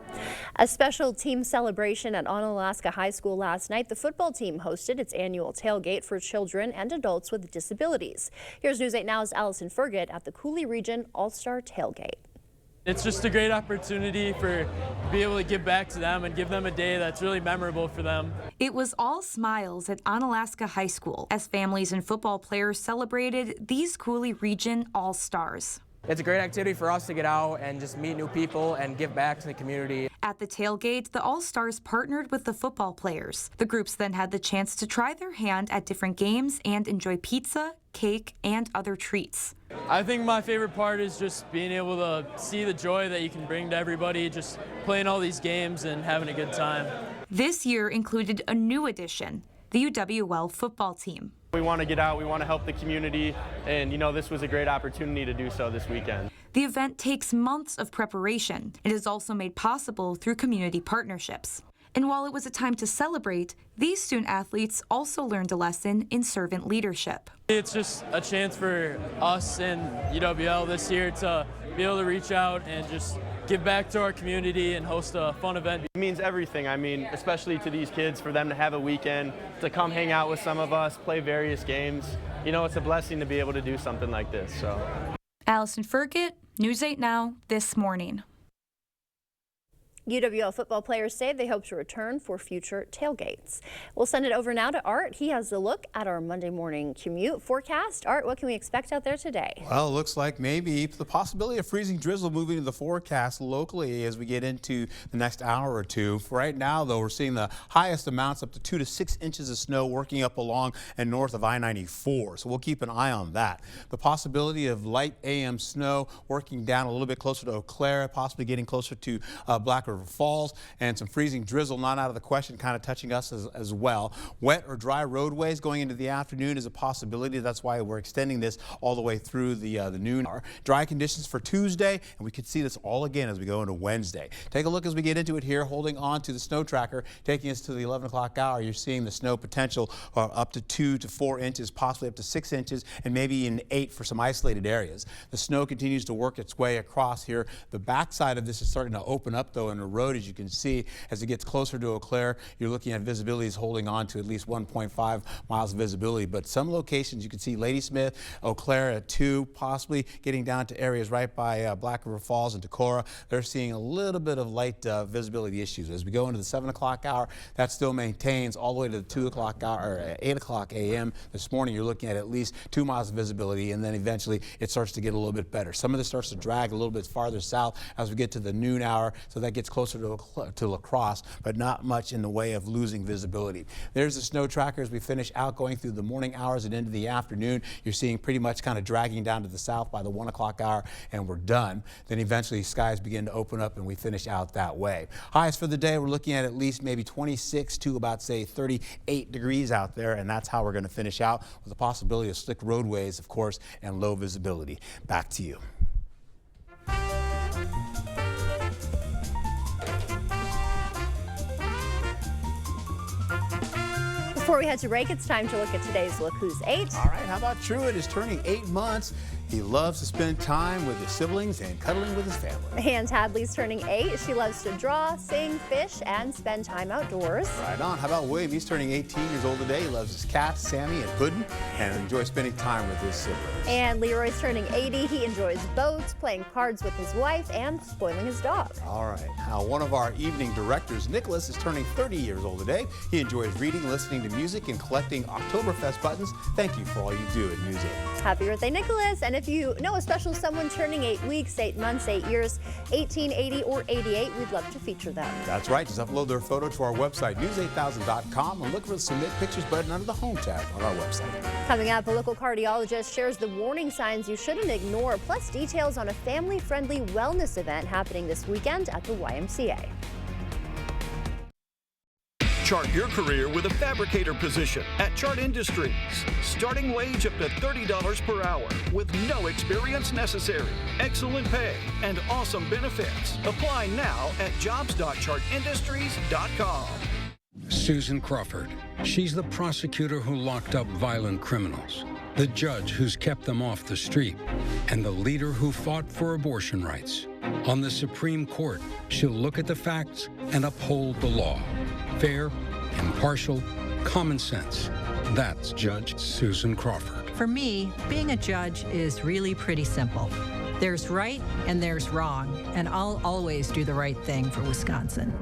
A special team celebration at Onalaska High School last night. The football team hosted its annual tailgate for children and adults with disabilities. Here's News 8 Now's Allison Fergit at the Coulee Region All-Star Tailgate.
It's just a great opportunity to be able to give back to them and give them a day that's really memorable for them.
It was all smiles at Onalaska High School as families and football players celebrated these Coulee Region All-Stars.
It's a great activity for us to get out and just meet new people and give back to the community.
At the tailgate, the All-Stars partnered with the football players. The groups then had the chance to try their hand at different games and enjoy pizza, cake, and other treats.
I think my favorite part is just being able to see the joy that you can bring to everybody, just playing all these games and having a good time.
This year included a new addition, the UWL football team.
We want to get out, we want to help the community, and this was a great opportunity to do so this weekend.
The event takes months of preparation. It is also made possible through community partnerships. And while it was a time to celebrate, these student athletes also learned a lesson in servant leadership.
It's just a chance for us and UWL this year to be able to reach out and just give back to our community and host a fun event.
It means everything. I mean, especially to these kids, for them to have a weekend, to come hang out with some of us, play various games. It's a blessing to be able to do something like this. So,
Allison Fergit, News 8 Now, this morning.
UWL football players say they hope to return for future tailgates. We'll send it over now to Art. He has a look at our Monday morning commute forecast. Art, what can we expect out there today?
Well, it looks like maybe the possibility of freezing drizzle moving to the forecast locally as we get into the next hour or two. For right now, though, we're seeing the highest amounts up to 2 to 6 inches of snow working up along and north of I-94. So we'll keep an eye on that. The possibility of light AM snow working down a little bit closer to Eau Claire, possibly getting closer to Black River Falls, and some freezing drizzle not out of the question, kind of touching us as well. Wet or dry roadways going into the afternoon is a possibility. That's why we're extending this all the way through the noon hour. Dry conditions for Tuesday, and we could see this all again as we go into Wednesday. Take a look as we get into it here, holding on to the snow tracker, taking us to the 11 o'clock hour. You're seeing the snow potential up to 2 to 4 inches, possibly up to 6 inches, and maybe even 8 for some isolated areas. The snow continues to work its way across here. The backside of this is starting to open up, though, in the road, as you can see. As it gets closer to Eau Claire, you're looking at visibility is holding on to at least 1.5 miles of visibility. But some locations, you can see Ladysmith, Eau Claire at 2, possibly getting down to areas right by Black River Falls and Decorah. They're seeing a little bit of light visibility issues. As we go into the 7 o'clock hour, that still maintains all the way to the 2 o'clock hour, or 8 o'clock a.m. This morning, you're looking at least 2 miles of visibility, and then eventually it starts to get a little bit better. Some of this starts to drag a little bit farther south as we get to the noon hour, so that gets closer to La Crosse, but not much in the way of losing visibility. There's the snow tracker as we finish out going through the morning hours and into the afternoon. You're seeing pretty much kind of dragging down to the south by the 1 o'clock hour, and we're done. Then eventually skies begin to open up and we finish out that way. Highs for the day, we're looking at least maybe 26 to about, say, 38 degrees out there, and that's how we're going to finish out, with the possibility of slick roadways, of course, and low visibility. Back to you.
Before we head to break, it's time to look at today's Look Who's 8.
All right, how about Truett is turning 8 months. He loves to spend time with his siblings and cuddling with his family.
And Hadley's turning 8. She loves to draw, sing, fish, and spend time outdoors.
Right on. How about William? He's turning 18 years old today. He loves his cats, Sammy and Puddin', and enjoys spending time with his siblings.
And Leroy's turning 80. He enjoys boats, playing cards with his wife, and spoiling his dog.
All right. Now, one of our evening directors, Nicholas, is turning 30 years old today. He enjoys reading, listening to music, and collecting Oktoberfest buttons. Thank you for all you do at News 8.
Happy birthday, Nicholas. And And if you know a special someone turning 8 weeks, 8 months, 8 years, 18, 80, or 88, we'd love to feature them.
That's right. Just upload their photo to our website, news8000.com, and look for the Submit Pictures button under the Home tab on our website.
Coming up, a local cardiologist shares the warning signs you shouldn't ignore, plus details on a family-friendly wellness event happening this weekend at the YMCA.
Chart your career with a fabricator position at Chart Industries. Starting wage up to $30 per hour with no experience necessary. Excellent pay and awesome benefits. Apply now at jobs.chartindustries.com.
Susan Crawford. She's the prosecutor who locked up violent criminals, the judge who's kept them off the street, and the leader who fought for abortion rights. On the Supreme Court, she'll look at the facts and uphold the law. Fair, impartial, common sense. That's Judge Susan Crawford.
For me, being a judge is really pretty simple. There's right and there's wrong, and I'll always do the right thing for Wisconsin.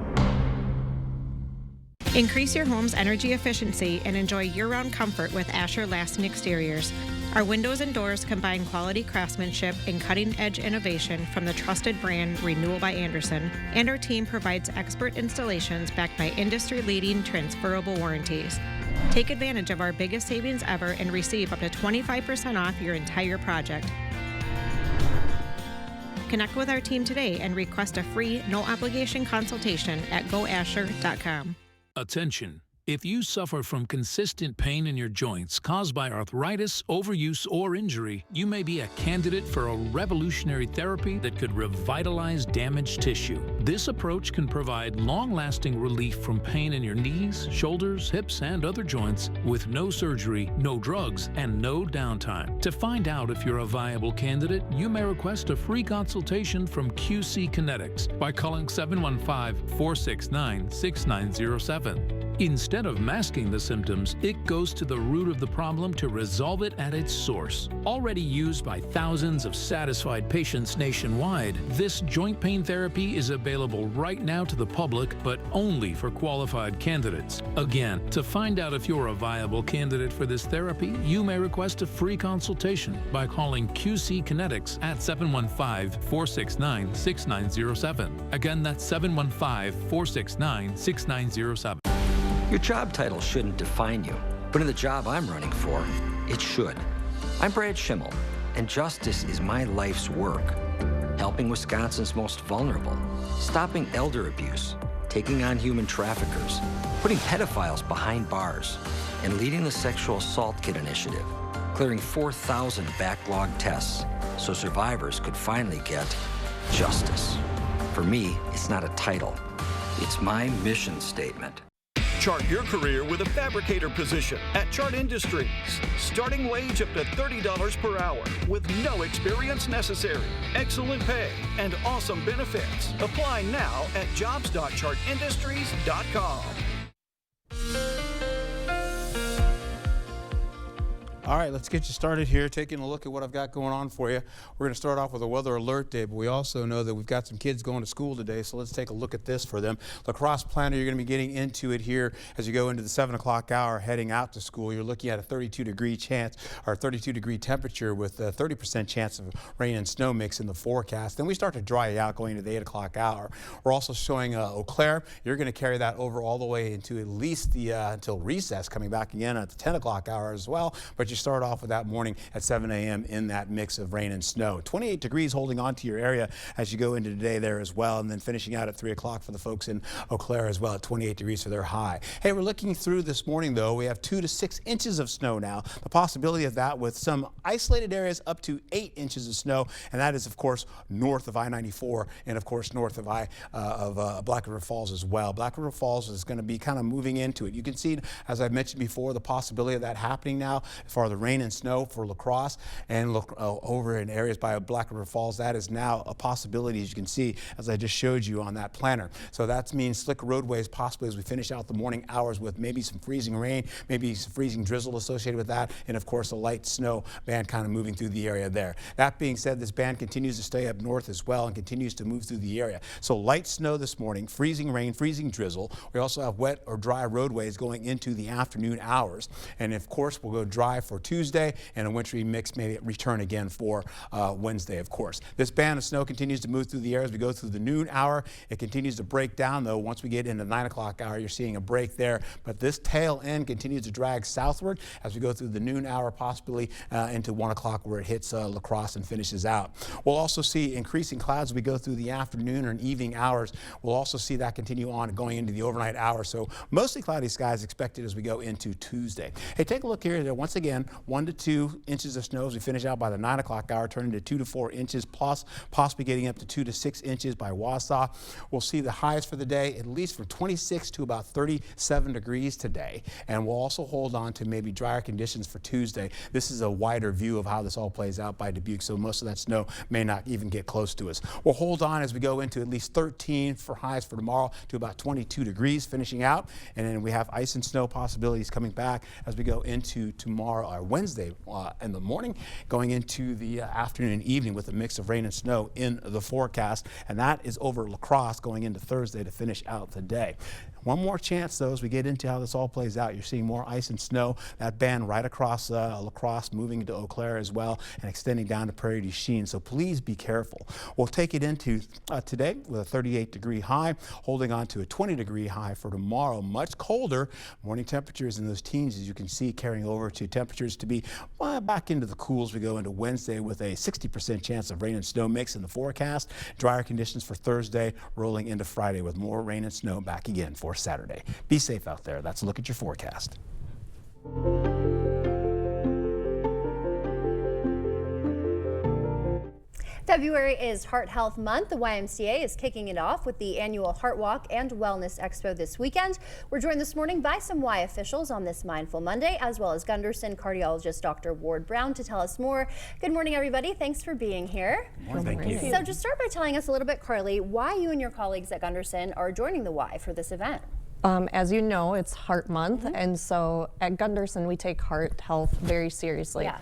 Increase your home's energy efficiency and enjoy year-round comfort with Asher Lasting Exteriors. Our windows and doors combine quality craftsmanship and cutting-edge innovation from the trusted brand Renewal by Andersen, and our team provides expert installations backed by industry-leading transferable warranties. Take advantage of our biggest savings ever and receive up to 25% off your entire project. Connect with our team today and request a free, no-obligation consultation at goasher.com.
Attention. If you suffer from consistent pain in your joints caused by arthritis, overuse, or injury, you may be a candidate for a revolutionary therapy that could revitalize damaged tissue. This approach can provide long-lasting relief from pain in your knees, shoulders, hips, and other joints with no surgery, no drugs, and no downtime. To find out if you're a viable candidate, you may request a free consultation from QC Kinetics by calling 715-469-6907. Instead of masking the symptoms, it goes to the root of the problem to resolve it at its source. Already used by thousands of satisfied patients nationwide, this joint pain therapy is available right now to the public, but only for qualified candidates. Again, to find out if you're a viable candidate for this therapy, you may request a free consultation by calling QC Kinetics at 715-469-6907. Again, that's 715-469-6907.
Your job title shouldn't define you, but in the job I'm running for, it should. I'm Brad Schimmel, and justice is my life's work. Helping Wisconsin's most vulnerable, stopping elder abuse, taking on human traffickers, putting pedophiles behind bars, and leading the Sexual Assault Kit Initiative, clearing 4,000 backlogged tests so survivors could finally get justice. For me, it's not a title. It's my mission statement.
Chart your career with a fabricator position at Chart Industries. Starting wage up to $30 per hour with no experience necessary. Excellent pay and awesome benefits. Apply now at jobs.chartindustries.com.
All right, let's get you started here, taking a look at what I've got going on for you. We're going to start off with a weather alert day, but we also know that we've got some kids going to school today, so let's take a look at this for them. Lacrosse Planner, you're going to be getting into it here as you go into the 7 o'clock hour heading out to school. You're looking at a 32-degree chance, or 32-degree temperature with a 30% chance of rain and snow mix in the forecast. Then we start to dry out going into the 8 o'clock hour. We're also showing Eau Claire. You're going to carry that over all the way into at least the until recess, coming back again at the 10 o'clock hour as well. But you start off with that morning at 7 a.m. in that mix of rain and snow. 28 degrees holding on to your area as you go into today there as well, and then finishing out at 3 o'clock for the folks in Eau Claire as well at 28 degrees for their high. Hey, we're looking through this morning though. We have 2 to 6 inches of snow now. The possibility of that with some isolated areas up to 8 inches of snow, and that is of course north of I-94 and of course north of Black River Falls as well. Black River Falls is going to be kind of moving into it. You can see, as I mentioned before, the possibility of that happening now for the rain and snow for La Crosse and look over in areas by Black River Falls. That is now a possibility, as you can see, as I just showed you on that planner. So that means slick roadways possibly as we finish out the morning hours with maybe some freezing rain, maybe some freezing drizzle associated with that, and of course a light snow band kind of moving through the area there. That being said, this band continues to stay up north as well and continues to move through the area. So light snow this morning, freezing rain, freezing drizzle. We also have wet or dry roadways going into the afternoon hours. And of course, we'll go dry for for Tuesday, and a wintry mix may return again for Wednesday, of course. This band of snow continues to move through the air as we go through the noon hour. It continues to break down, though. Once we get into 9 o'clock hour, you're seeing a break there. But this tail end continues to drag southward as we go through the noon hour, possibly into 1 o'clock, where it hits La Crosse and finishes out. We'll also see increasing clouds as we go through the afternoon and evening hours. We'll also see that continue on going into the overnight hours. So mostly cloudy skies expected as we go into Tuesday. Hey, take a look here. Once again, 1 to 2 inches of snow as we finish out by the 9 o'clock hour, turning to 2 to 4 inches, plus possibly getting up to 2 to 6 inches by Wausau. We'll see the highs for the day at least from 26 to about 37 degrees today. And we'll also hold on to maybe drier conditions for Tuesday. This is a wider view of how this all plays out by Dubuque, so most of that snow may not even get close to us. We'll hold on as we go into at least 13 for highs for tomorrow to about 22 degrees finishing out. And then we have ice and snow possibilities coming back as we go into tomorrow or Wednesday in the morning, going into the afternoon and evening with a mix of rain and snow in the forecast. And that is over La Crosse going into Thursday to finish out the day. One more chance, though, as we get into how this all plays out. You're seeing more ice and snow. That band right across La Crosse, moving into Eau Claire as well, and extending down to Prairie du Chien. So please be careful. We'll take it into today with a 38-degree high, holding on to a 20-degree high for tomorrow. Much colder. Morning temperatures in those teens, as you can see, carrying over to temperatures to be back into the cools. We go into Wednesday with a 60% chance of rain and snow mix in the forecast. Drier conditions for Thursday, rolling into Friday with more rain and snow back again for Saturday. Be safe out there. That's a look at your forecast.
February is Heart Health Month. The YMCA is kicking it off with the annual Heart Walk and Wellness Expo this weekend. We're joined this morning by some Y officials on this Mindful Monday, as well as Gunderson cardiologist Dr. Ward Brown to tell us more. Good morning, everybody. Thanks for being here.
Thank you.
So just start by telling us a little bit, Carly, why you and your colleagues at Gunderson are joining the Y for this event.
As you know, it's Heart Month, and so at Gunderson we take heart health very seriously.
Yeah.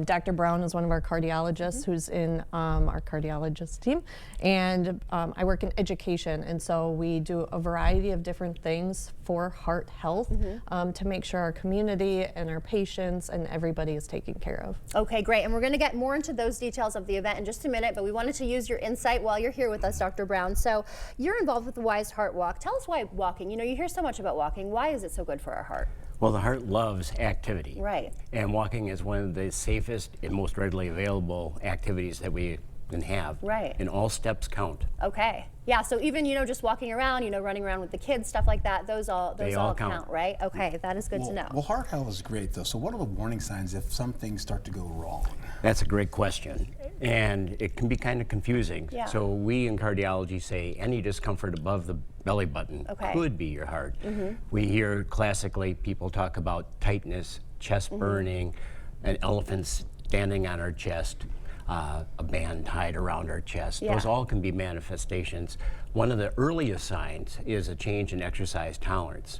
Dr. Brown is one of our cardiologists who's in our cardiologist team, and I work in education, and so we do a variety of different things for heart health to make sure our community and our patients and everybody is taken care of.
Okay, great, and we're going to get more into those details of the event in just a minute, but we wanted to use your insight while you're here with us, Dr. Brown. So you're involved with the Y's Heart Walk. Tell us why walking. You know, you hear so much about walking. Why is it so good for our heart?
Well, the heart loves activity.
Right.
And walking is one of the safest and most readily available activities that we can have.
Right.
And all steps count.
Okay. Yeah, so even, you know, just walking around, you know, running around with the kids, stuff like that, those all count, right? Okay, that is good to know.
Well, heart health is great, though. So what are the warning signs if some things start to go wrong?
That's a great question. And it can be kind of confusing.
Yeah.
So we in cardiology say any discomfort above the belly button could be your heart. We hear classically people talk about tightness, chest burning, an elephant standing on our chest. A band tied around our chest.
Yeah.
Those all can be manifestations. One of the earliest signs is a change in exercise tolerance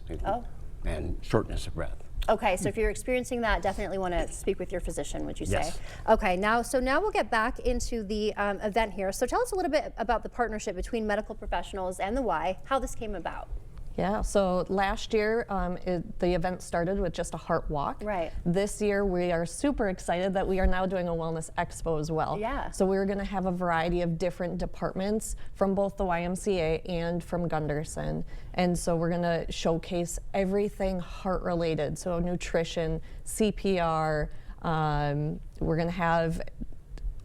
and shortness of breath.
Okay, so if you're experiencing that, definitely want to speak with your physician, would you say?
Yes.
Okay, now we'll get back into the event here. So tell us a little bit about the partnership between medical professionals and the Y, how this came about.
Yeah, so last year the event started with just a heart walk.
Right.
This year we are super excited that we are now doing a wellness expo as well.
Yeah.
So we're going to have a variety of different departments from both the YMCA and from Gunderson. And so we're going to showcase everything heart related. So nutrition, CPR, we're going to have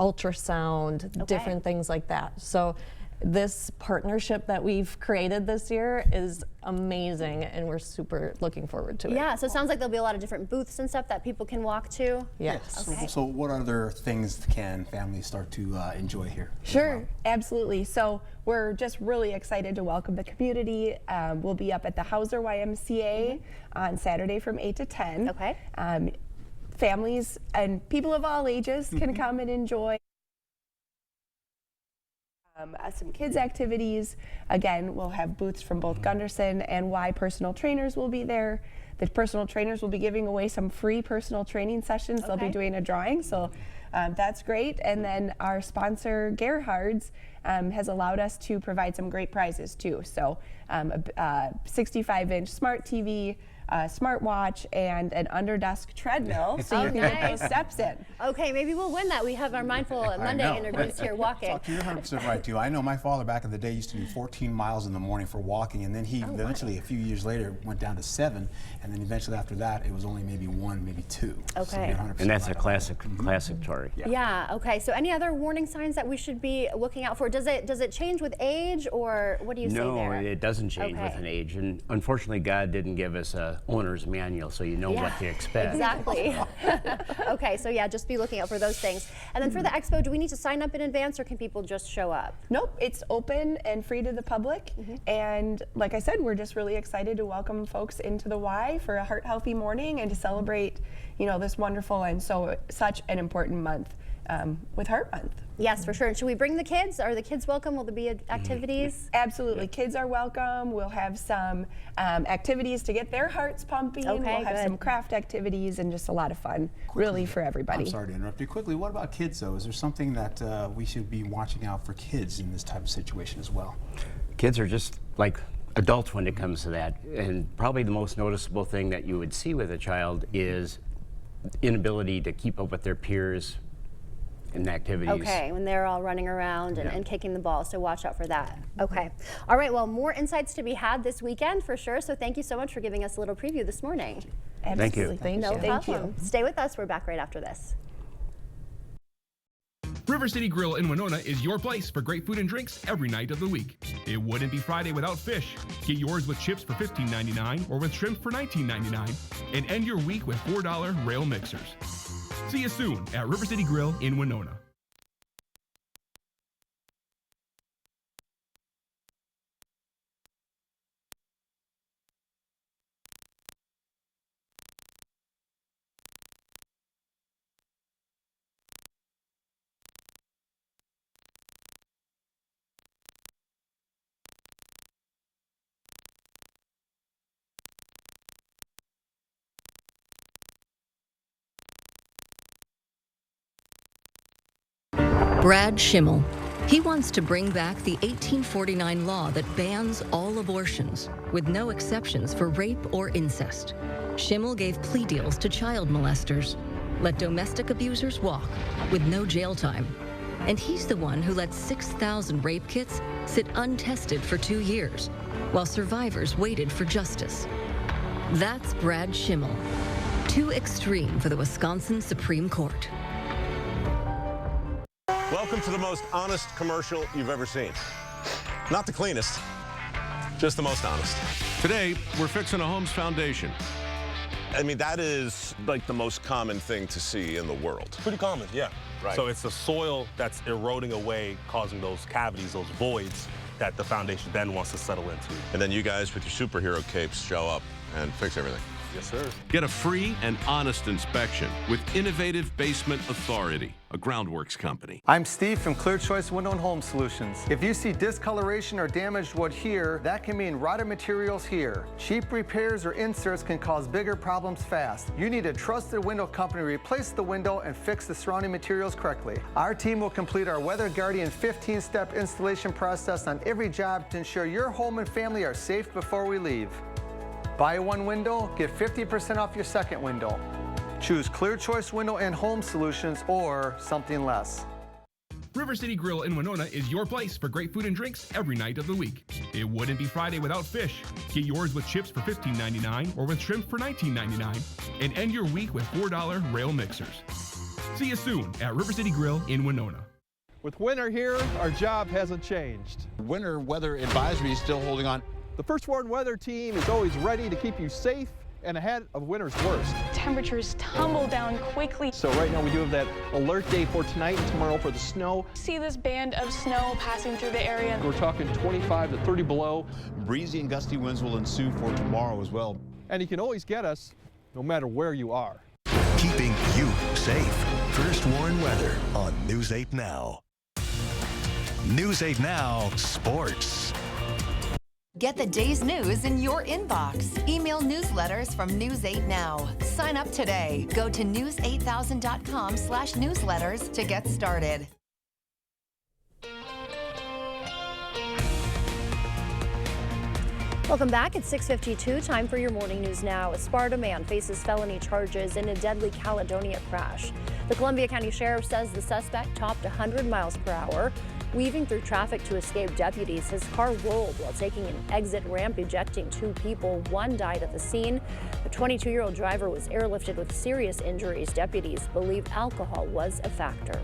ultrasound, different things like that. So this partnership that we've created this year is amazing, and we're super looking forward to it.
Yeah, so it sounds like there'll be a lot of different booths and stuff that people can walk to.
Yes.
Okay.
So what other things can families start to enjoy here?
Sure, absolutely. So we're just really excited to welcome the community. We'll be up at the Hauser YMCA on Saturday from 8 to 10.
Okay.
Families and people of all ages can come and enjoy some kids activities. Again, we'll have booths from both Gunderson and Y personal trainers will be there. The personal trainers will be giving away some free personal training sessions. They'll be doing a drawing, so that's great. And then our sponsor, Gerhard's, has allowed us to provide some great prizes too. So a 65-inch smart TV, a smartwatch, and an under-desk treadmill so you can get those steps in.
Okay, maybe we'll win that. We have our Mindful Monday interviews here walking.
You're 100% right, too. I know my father back in the day used to do 14 miles in the morning for walking, and then he eventually, a few years later, went down to 7, and then eventually after that, it was only maybe 1, maybe 2.
Okay.
So you're 100%
And that's
right
a classic story.
Yeah. Okay. So any other warning signs that we should be looking out for? Does it change with age, or what do you say there?
No, it doesn't change with an age. And unfortunately, God didn't give us a owner's manual, so you know what to expect.
Exactly. Okay. So yeah, just be looking out for those things. And then for the expo, do we need to sign up in advance, or can people just show up?
Nope, it's open and free to the public. And like I said, we're just really excited to welcome folks into the Y for a heart healthy morning and to celebrate, this wonderful and such an important month with Heart Month.
Yes, for sure. And should we bring the kids? Are the kids welcome? Will there be activities?
Absolutely. Kids are welcome. We'll have some activities to get their hearts pumping.
Okay,
we'll have some craft activities and just a lot of fun, really, for everybody.
I'm sorry to interrupt you. Quickly, what about kids, though? Is there something that we should be watching out for kids in this type of situation as well?
Kids are just like adults when it comes to that. And probably the most noticeable thing that you would see with a child is inability to keep up with their peers in activities.
Okay, when they're all running around and kicking the ball, so watch out for that. Okay. All right, well, more insights to be had this weekend for sure, so thank you so much for giving us a little preview this morning.
Absolutely.
Thank you.
No problem. Stay with us. We're back right after this.
River City Grill in Winona is your place for great food and drinks every night of the week. It wouldn't be Friday without fish. Get yours with chips for $15.99 or with shrimp for $19.99, and end your week with $4 rail mixers. See you soon at River City Grill in Winona.
Brad Schimmel. He wants to bring back the 1849 law that bans all abortions, with no exceptions for rape or incest. Schimmel gave plea deals to child molesters, let domestic abusers walk with no jail time. And he's the one who let 6,000 rape kits sit untested for 2 years, while survivors waited for justice. That's Brad Schimmel. Too extreme for the Wisconsin Supreme Court.
Welcome to the most honest commercial you've ever seen. Not the cleanest, just the most honest.
Today, we're fixing a home's foundation.
I mean, that is like the most common thing to see in the world.
Pretty common, yeah.
Right.
So it's the soil that's eroding away, causing those cavities, those voids that the foundation then wants to settle into.
And then you guys with your superhero capes show up and fix everything.
Yes, sir.
Get a free and honest inspection with Innovative Basement Authority, a Groundworks company.
I'm Steve from Clear Choice Window and Home Solutions. If you see discoloration or damaged wood here, that can mean rotted materials here. Cheap repairs or inserts can cause bigger problems fast. You need a trusted window company to replace the window and fix the surrounding materials correctly. Our team will complete our Weather Guardian 15-step installation process on every job to ensure your home and family are safe before we leave. Buy one window, get 50% off your second window. Choose Clear Choice Window and Home Solutions or something less.
River City Grill in Winona is your place for great food and drinks every night of the week. It wouldn't be Friday without fish. Get yours with chips for $15.99 or with shrimp for $19.99, and end your week with $4 rail mixers. See you soon at River City Grill in Winona.
With winter here, our job hasn't changed.
Winter weather advisory is still holding on.
The First Warn Weather Team is always ready to keep you safe and ahead of winter's worst.
Temperatures tumble down quickly.
So right now we do have that alert day for tonight and tomorrow for the snow.
See this band of snow passing through the area.
We're talking 25 to 30 below.
Breezy and gusty winds will ensue for tomorrow as well.
And you can always get us no matter where you are.
Keeping you safe. First Warn Weather on News 8 Now. News 8 Now Sports.
Get the day's news in your inbox. Email newsletters from News 8 Now. Sign up today. Go to news8000.com/newsletters to get started.
Welcome back. It's 6:52. Time for your morning news now. A Sparta man faces felony charges in a deadly Caledonia crash. The Columbia County Sheriff says the suspect topped 100 miles per hour, weaving through traffic to escape deputies. His car rolled while taking an exit ramp, ejecting 2 people. 1 died at the scene. The 22-year-old driver was airlifted with serious injuries. Deputies believe alcohol was a factor.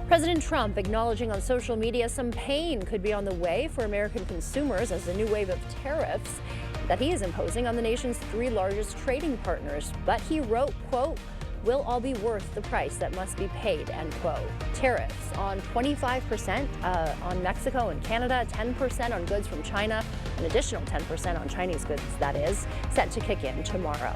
President Trump acknowledging on social media some pain could be on the way for American consumers as the new wave of tariffs that he is imposing on the nation's 3 largest trading partners. But he wrote, quote, "will all be worth the price that must be paid," end quote. Tariffs on 25% on Mexico and Canada, 10% on goods from China, an additional 10% on Chinese goods, that is, set to kick in tomorrow.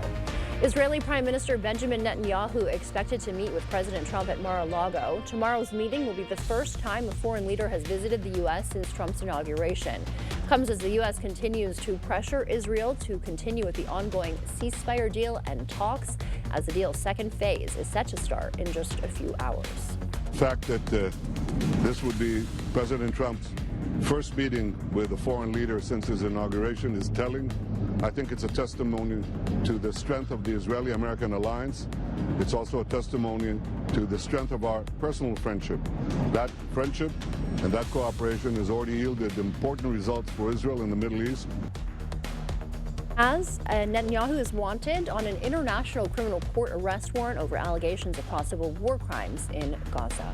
Israeli Prime Minister Benjamin Netanyahu expected to meet with President Trump at Mar-a-Lago. Tomorrow's meeting will be the first time a foreign leader has visited the U.S. since Trump's inauguration. Comes as the U.S. continues to pressure Israel to continue with the ongoing ceasefire deal and talks, as the deal's second phase is set to start in just a few hours.
The fact that this would be President Trump's first meeting with a foreign leader since his inauguration is telling. I think it's a testimony to the strength of the Israeli-American alliance. It's also a testimony to the strength of our personal friendship. That friendship and that cooperation has already yielded important results for Israel in the Middle East.
As Netanyahu is wanted on an international criminal court arrest warrant over allegations of possible war crimes in Gaza.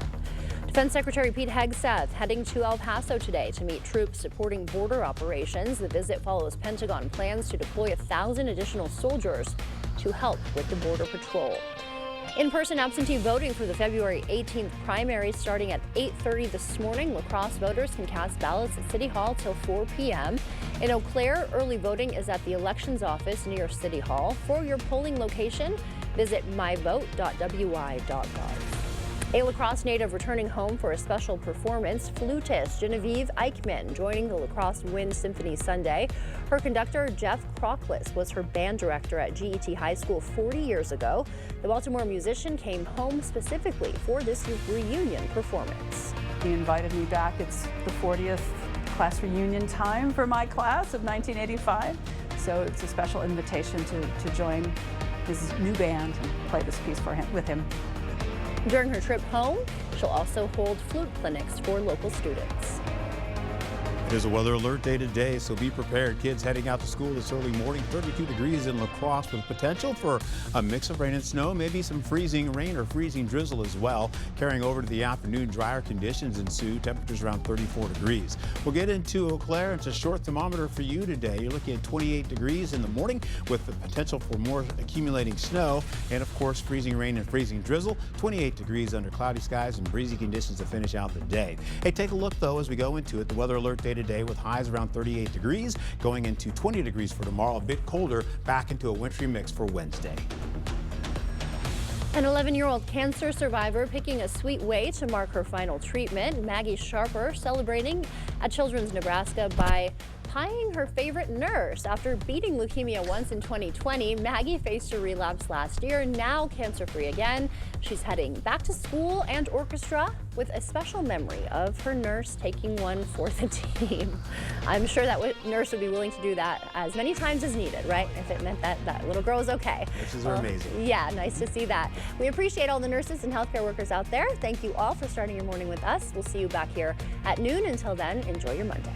Defense Secretary Pete Hegseth heading to El Paso today to meet troops supporting border operations. The visit follows Pentagon plans to deploy 1,000 additional soldiers to help with the border patrol. In-person absentee voting for the February 18th primary starting at 8:30 this morning. La Crosse voters can cast ballots at City Hall till 4 p.m. In Eau Claire, early voting is at the elections office near City Hall. For your polling location, visit myvote.wi.gov. A La Crosse native returning home for a special performance, flutist Genevieve Eichmann joining the La Crosse Wind Symphony Sunday. Her conductor, Jeff Crockless, was her band director at GET High School 40 years ago. The Baltimore musician came home specifically for this reunion performance.
He invited me back. It's the 40th class reunion time for my class of 1985. So it's a special invitation to join his new band and play this piece with him.
During her trip home, she'll also hold flute clinics for local students.
It is a weather alert day today, so be prepared. Kids heading out to school this early morning, 32 degrees in La Crosse with potential for a mix of rain and snow, maybe some freezing rain or freezing drizzle as well. Carrying over to the afternoon, drier conditions ensue, temperatures around 34 degrees. We'll get into Eau Claire. It's a short thermometer for you today. You're looking at 28 degrees in the morning with the potential for more accumulating snow and, of course, freezing rain and freezing drizzle. 28 degrees under cloudy skies and breezy conditions to finish out the day. Hey, take a look, though, as we go into it. The weather alert day today with highs around 38 degrees, going into 20 degrees for tomorrow, a bit colder, back into a wintry mix for Wednesday.
An 11-year-old cancer survivor picking a sweet way to mark her final treatment. Maggie Sharper celebrating at Children's Nebraska by pieing her favorite nurse. After beating leukemia once in 2020, Maggie faced a relapse last year, now cancer-free again. She's heading back to school and orchestra with a special memory of her nurse taking one for the team. I'm sure that nurse would be willing to do that as many times as needed, right? If it meant that that little girl was okay.
Nurses are amazing.
Yeah, nice to see that. We appreciate all the nurses and healthcare workers out there. Thank you all for starting your morning with us. We'll see you back here at noon. Until then, enjoy your Monday.